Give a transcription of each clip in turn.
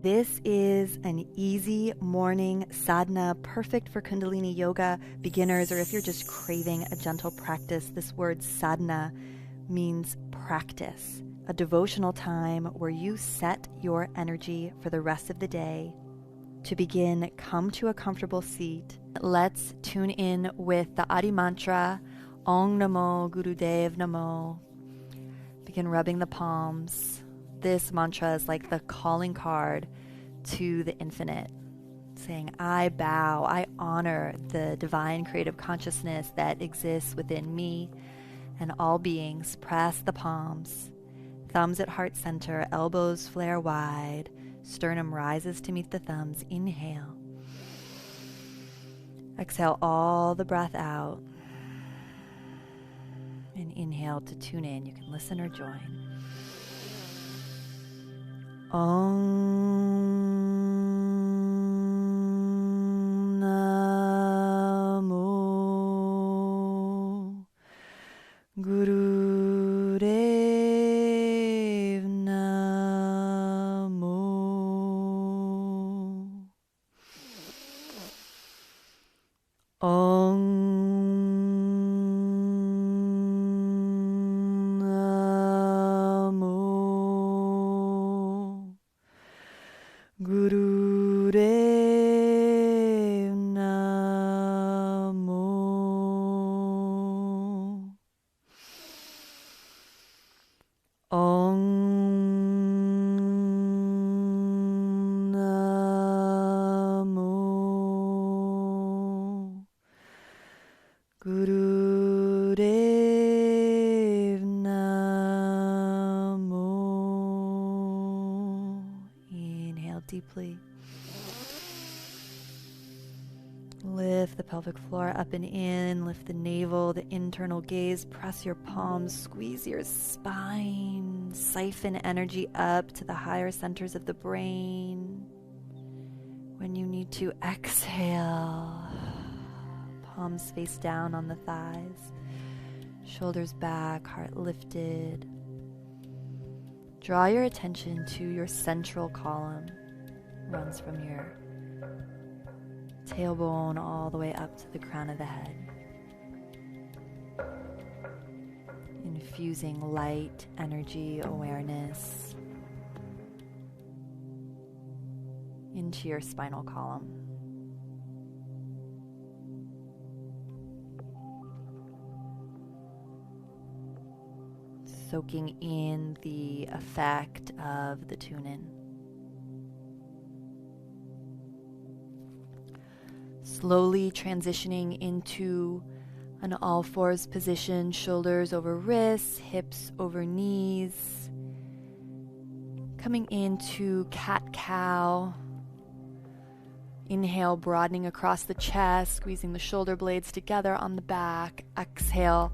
This is an easy morning sadhana, perfect for Kundalini yoga beginners, or if you're just craving a gentle practice. This word sadhana means practice, a devotional time where you set your energy for the rest of the day. To begin, come to a comfortable seat. Let's tune in with the Adi mantra, Om Namo Gurudev Namo. Begin rubbing the palms. This mantra is like the calling card to the infinite, saying, I bow, I honor the divine creative consciousness that exists within me and all beings. Press the palms, thumbs at heart center, elbows flare wide, sternum rises to meet the thumbs. Inhale. Exhale all the breath out. And inhale to tune in. You can listen or join. Om Namo Gurudev Namo. Om Gurudev Namo. Om Namo Gurudev Namo. Inhale deeply. Lift the pelvic floor up and in. Lift the navel, the internal gaze. Press your palms. Squeeze your spine. Siphon energy up to the higher centers of the brain. When you need to, exhale. Palms face down on the thighs. Shoulders back, heart lifted. Draw your attention to your central column. Runs from your tailbone all the way up to the crown of the head. Infusing light, energy, awareness into your spinal column. Soaking in the effect of the tune-in. Slowly transitioning into an all-fours position, shoulders over wrists, hips over knees. Coming into cat-cow. Inhale, broadening across the chest, squeezing the shoulder blades together on the back. Exhale,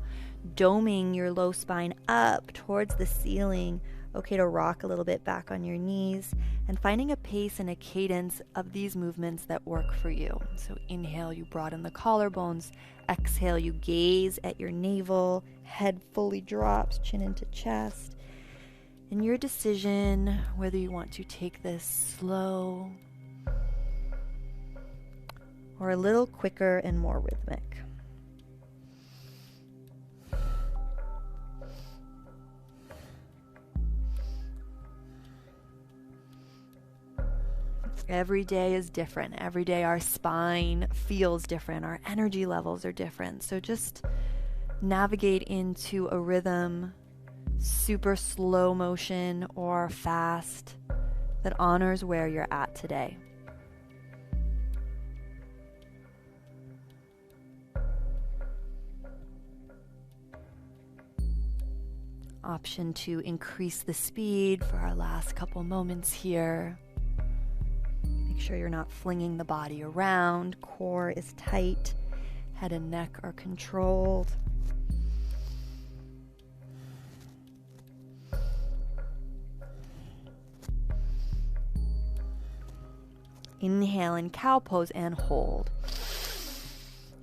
doming your low spine up towards the ceiling. Okay to rock a little bit back on your knees and finding a pace and a cadence of these movements that work for you. So inhale, you broaden the collarbones. Exhale, you gaze at your navel. Head fully drops, chin into chest. And your decision whether you want to take this slow or a little quicker and more rhythmic. Every day is different. Every day our spine feels different. Our energy levels are different. So just navigate into a rhythm, super slow motion or fast, that honors where you're at today. Option to increase the speed for our last couple moments here. Make sure you're not flinging the body around. Core is tight. Head and neck are controlled. Inhale in cow pose and hold.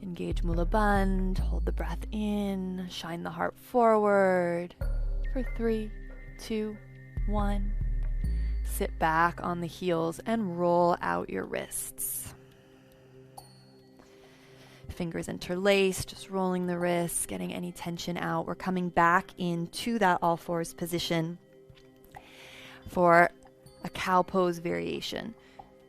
Engage Mula Bandha. Hold the breath in. Shine the heart forward. For 3, 2, 1. Sit back on the heels and roll out your wrists. Fingers interlaced, just rolling the wrists, getting any tension out. We're coming back into that all fours position for a cow pose variation.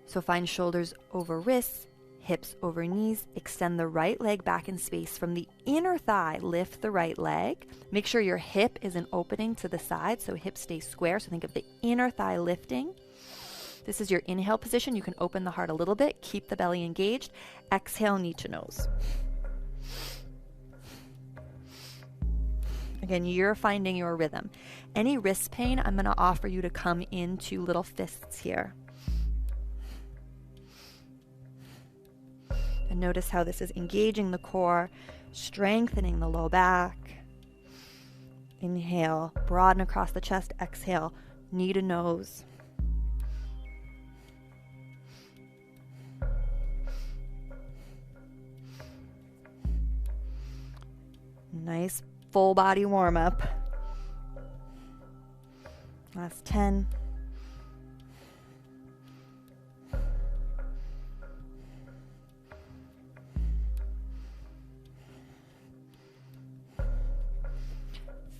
So find shoulders over wrists, hips over knees. Extend the right leg back in space from the inner thigh. Lift the right leg. Make sure your hip is an opening to the side so hips stay square. So think of the inner thigh lifting. This is your inhale position. You can open the heart a little bit. Keep the belly engaged. Exhale, knee to nose. Again, you're finding your rhythm. Any wrist pain, I'm going to offer you to come into little fists here. And notice how this is engaging the core, strengthening the low back. Inhale, broaden across the chest. Exhale, knee to nose. Nice full body warm up. Last 10.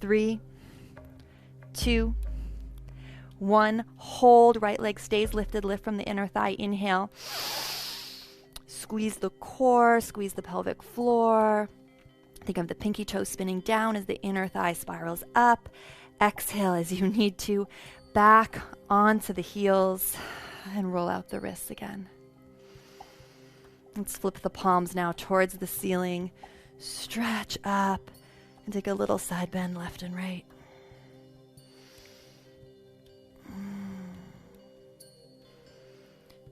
Three, 2, 1. Hold. Right leg stays lifted. Lift from the inner thigh. Inhale. Squeeze the core. Squeeze the pelvic floor. Think of the pinky toe spinning down as the inner thigh spirals up. Exhale as you need to. Back onto the heels and roll out the wrists again. Let's flip the palms now towards the ceiling. Stretch up and take a little side bend left and right.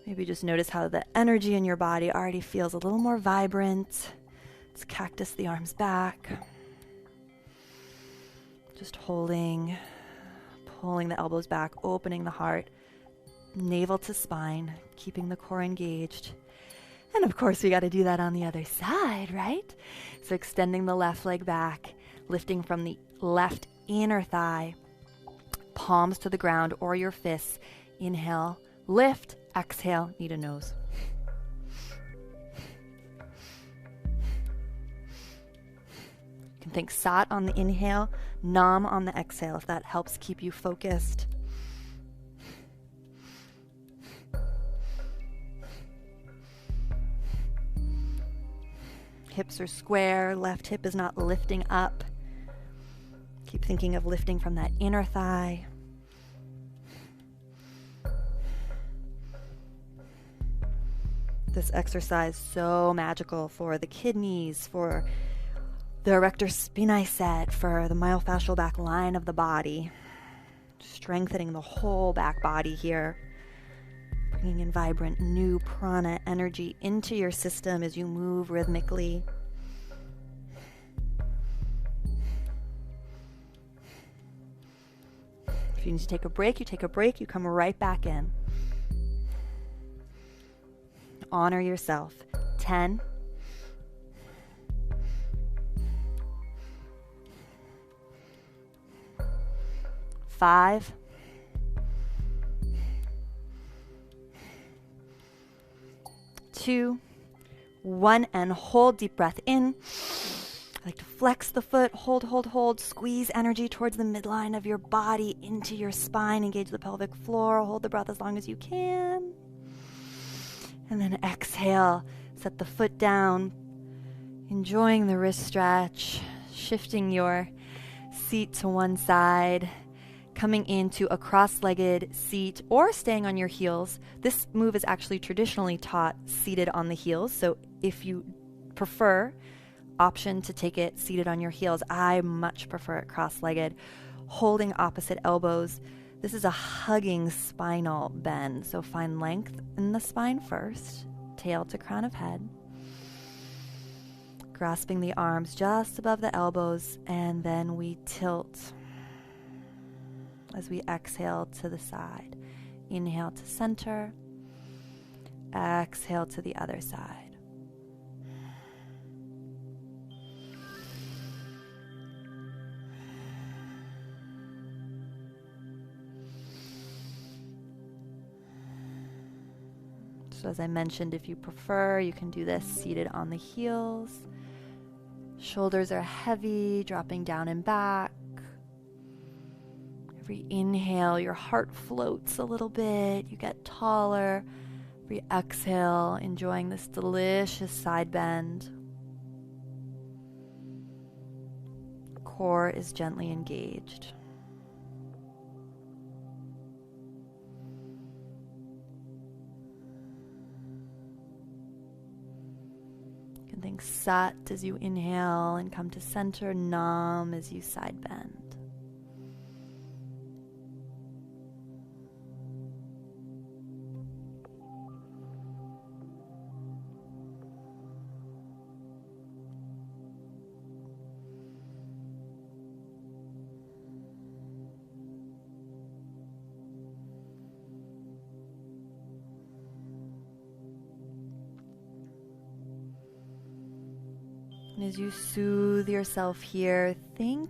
Maybe just notice how the energy in your body already feels a little more vibrant. Let's cactus the arms back. Just holding, pulling the elbows back, opening the heart, navel to spine, keeping the core engaged. And of course, we got to do that on the other side, right? So extending the left leg back, lifting from the left inner thigh, palms to the ground or your fists. Inhale, lift, exhale, knee to nose. You can think sat on the inhale, nam on the exhale, if that helps keep you focused. Hips are square, left hip is not lifting up. Keep thinking of lifting from that inner thigh. This exercise so magical for the kidneys, for the erector spinae set, for the myofascial back line of the body. Strengthening the whole back body here. Bringing in vibrant new prana energy into your system as you move rhythmically. If you need to take a break, you take a break, you come right back in. Honor yourself. 10. 5. 2, 1, and hold. Deep breath in. I like to flex the foot. Hold, hold, hold. Squeeze energy towards the midline of your body into your spine. Engage the pelvic floor. Hold the breath as long as you can. And then exhale. Set the foot down. Enjoying the wrist stretch. Shifting your seat to one side. Coming into a cross-legged seat or staying on your heels. This move is actually traditionally taught seated on the heels. So if you prefer, option to take it seated on your heels. I much prefer it cross-legged. Holding opposite elbows. This is a hugging spinal bend. So find length in the spine first. Tail to crown of head. Grasping the arms just above the elbows. And then we tilt as we exhale to the side. Inhale to center. Exhale to the other side. So as I mentioned, if you prefer, you can do this seated on the heels. Shoulders are heavy, dropping down and back. Every inhale, your heart floats a little bit. You get taller. Every exhale, enjoying this delicious side bend. Core is gently engaged. You can think Sat as you inhale and come to center, Nam as you side bend. And as you soothe yourself here, think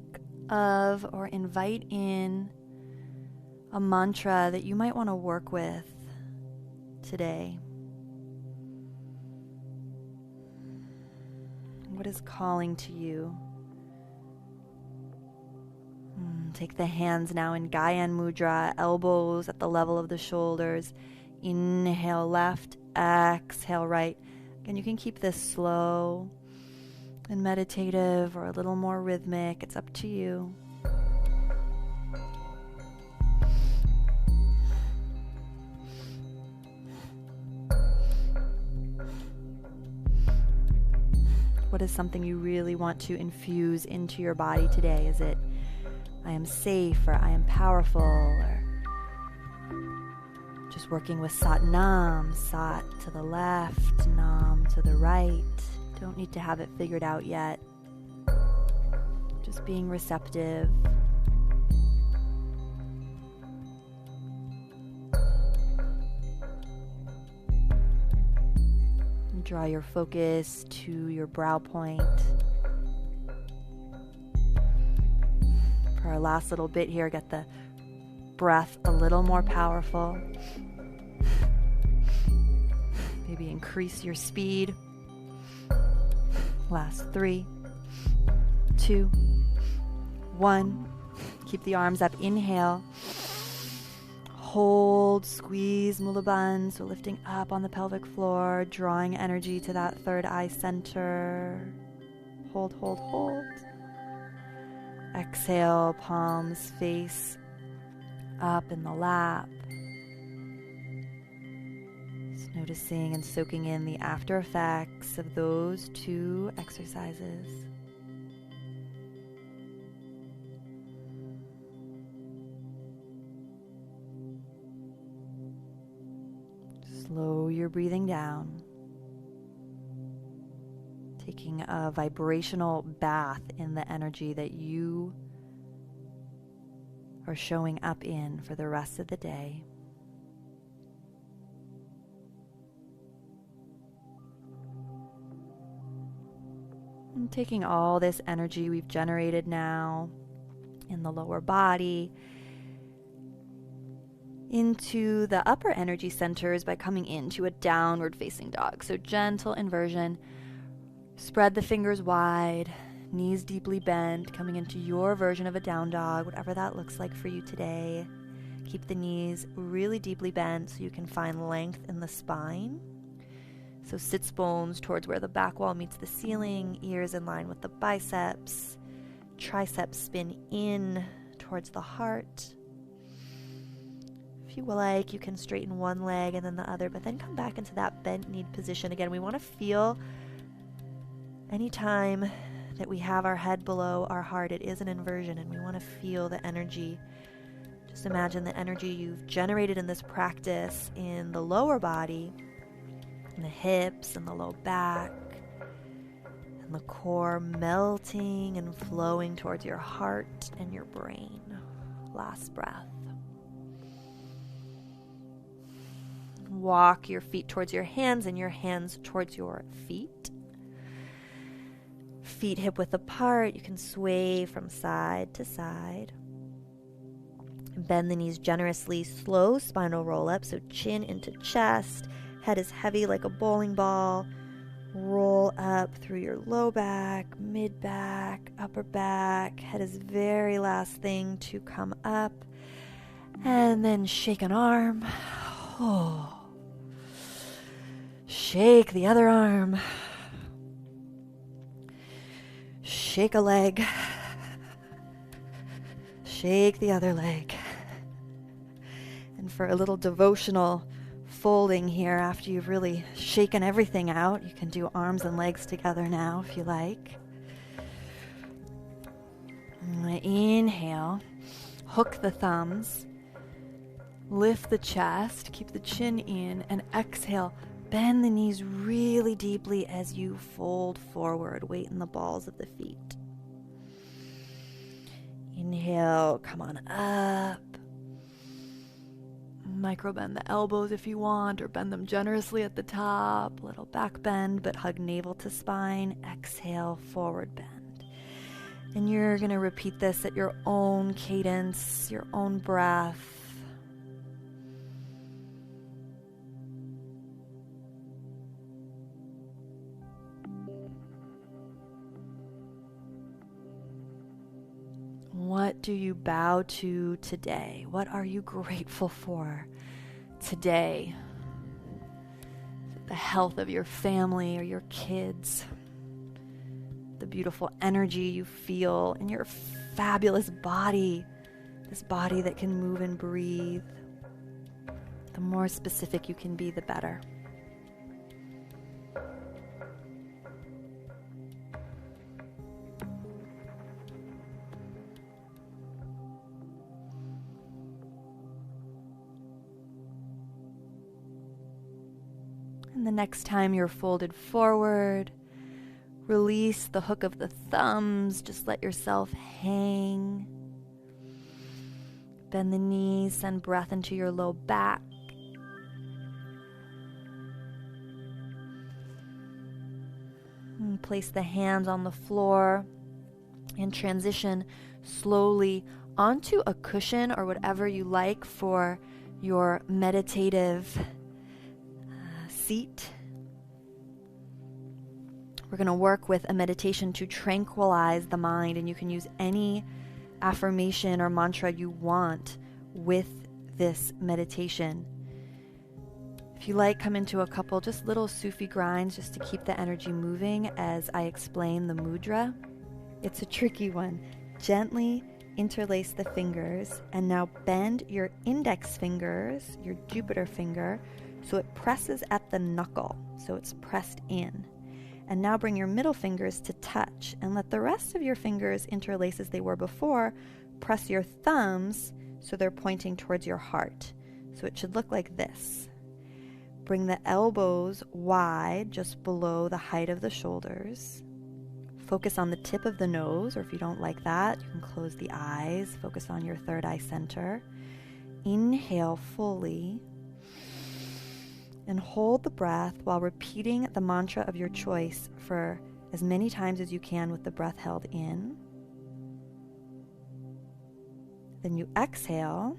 of or invite in a mantra that you might want to work with today. What is calling to you? Take the hands now in Gyan Mudra, elbows at the level of the shoulders. Inhale left, exhale right. Again, you can keep this slow and meditative or a little more rhythmic. It's up to you. What is something you really want to infuse into your body today? Is it I am safe, or I am powerful, or just working with Sat Nam, Sat to the left, Nam to the right. Don't need to have it figured out yet. Just being receptive. And draw your focus to your brow point. For our last little bit here, get the breath a little more powerful. Maybe increase your speed. Last 3, 2, 1. Keep the arms up. Inhale. Hold, squeeze, Mula Bandha. So lifting up on the pelvic floor, drawing energy to that third eye center. Hold, hold, hold. Exhale, palms face up in the lap. Just noticing and soaking in the after effects of those 2 exercises. Slow your breathing down. Taking a vibrational bath in the energy that you are showing up in for the rest of the day. And taking all this energy we've generated now in the lower body into the upper energy centers by coming into a downward facing dog. So gentle inversion. Spread the fingers wide, knees deeply bent, coming into your version of a down dog, whatever that looks like for you today. Keep the knees really deeply bent so you can find length in the spine. So sits bones towards where the back wall meets the ceiling, ears in line with the biceps, triceps spin in towards the heart. If you like, you can straighten one leg and then the other, but then come back into that bent knee position. Again, we want to feel anytime that we have our head below our heart, it is an inversion, and we want to feel the energy. Just imagine the energy you've generated in this practice in the lower body, in the hips and the low back, and the core melting and flowing towards your heart and your brain. Last breath. Walk your feet towards your hands and your hands towards your feet. Feet hip width apart. You can sway from side to side. Bend the knees generously. Slow spinal roll up. So chin into chest, Head is heavy like a bowling ball. Roll up through your low back, mid back, upper back. Head is very last thing to come up. And then shake an arm. Oh. Shake the other arm. Shake a leg. Shake the other leg. And for a little devotional folding here, after you've really shaken everything out, you can do arms and legs together now if you like. Inhale, hook the thumbs, lift the chest, keep the chin in, and exhale, bend the knees really deeply as you fold forward, weight in the balls of the feet. Inhale, come on up. Micro bend the elbows if you want, or bend them generously at the top. Little back bend, but hug navel to spine. Exhale, forward bend. And you're going to repeat this at your own cadence, your own breath. What do you bow to today? What are you grateful for today? The health of your family or your kids, the beautiful energy you feel in your fabulous body, this body that can move and breathe. The more specific you can be, the better. And the next time you're folded forward, release the hook of the thumbs. Just let yourself hang. Bend the knees, send breath into your low back. And place the hands on the floor and transition slowly onto a cushion or whatever you like for your meditative seat. We're going to work with a meditation to tranquilize the mind, and you can use any affirmation or mantra you want with this meditation. If you like, come into a couple just little Sufi grinds just to keep the energy moving as I explain the mudra. It's a tricky one. Gently interlace the fingers, and now bend your index fingers, your Jupiter finger, so it presses at the knuckle, so it's pressed in. And now bring your middle fingers to touch, and let the rest of your fingers interlace as they were before. Press your thumbs so they're pointing towards your heart. So it should look like this. Bring the elbows wide, just below the height of the shoulders. Focus on the tip of the nose, or if you don't like that, you can close the eyes. Focus on your third eye center. Inhale fully. And hold the breath while repeating the mantra of your choice for as many times as you can with the breath held in. Then you exhale,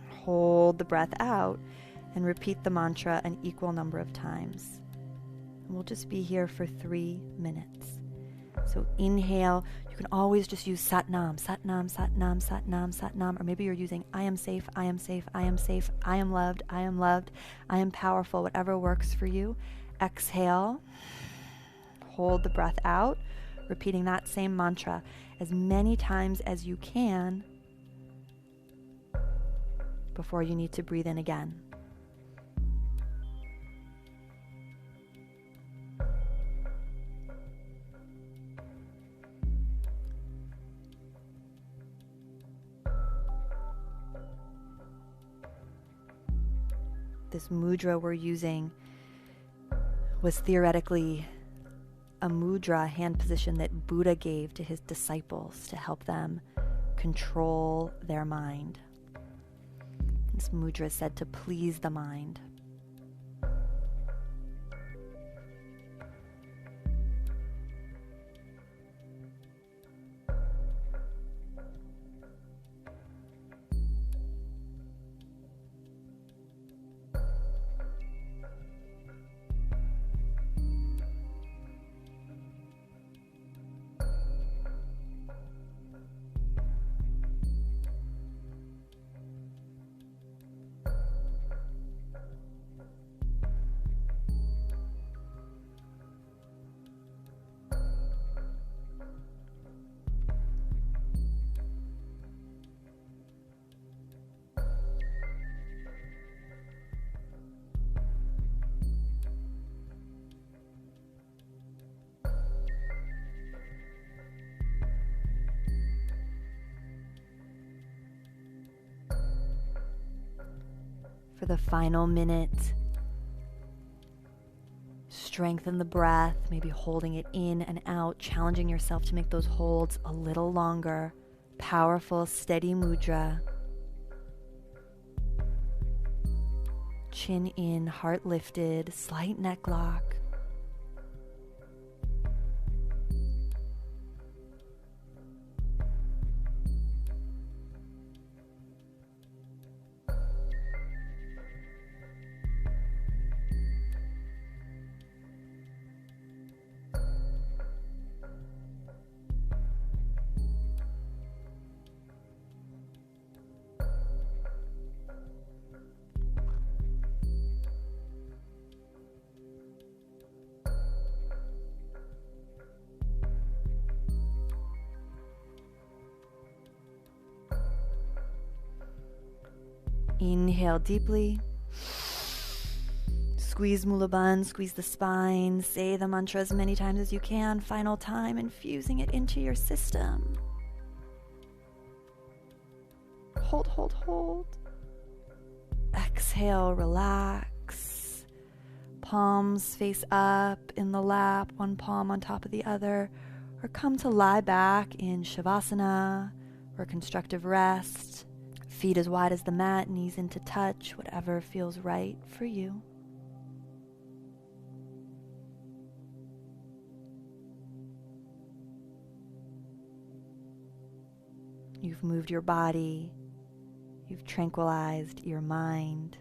hold the breath out, and repeat the mantra an equal number of times. And we'll just be here for 3 minutes. So inhale, you can always just use Satnam, Satnam, Satnam, Satnam, Satnam, or maybe you're using I am safe, I am safe, I am safe, I am loved, I am loved, I am powerful, whatever works for you. Exhale, hold the breath out, repeating that same mantra as many times as you can before you need to breathe in again. This mudra we're using was theoretically a mudra, hand position, that Buddha gave to his disciples to help them control their mind. This mudra is said to please the mind. For the final minute, strengthen the breath, maybe holding it in and out, challenging yourself to make those holds a little longer. Powerful, steady mudra. Chin in, heart lifted, slight neck lock. Inhale deeply. Squeeze Mula Bandha, squeeze the spine. Say the mantra as many times as you can. Final time, infusing it into your system. Hold, hold, hold. Exhale, relax. Palms face up in the lap, one palm on top of the other. Or come to lie back in Shavasana or constructive rest. Feet as wide as the mat, knees into touch, whatever feels right for you. You've moved your body, you've tranquilized your mind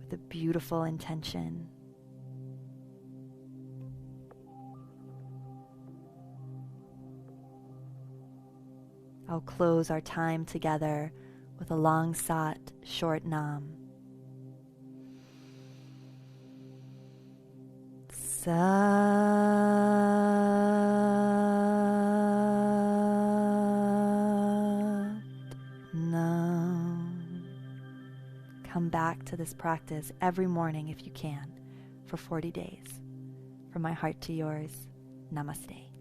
with a beautiful intention. I'll close our time together with a long sat, short nam. Sat nam. Come back to this practice every morning if you can for 40 days. From my heart to yours, namaste.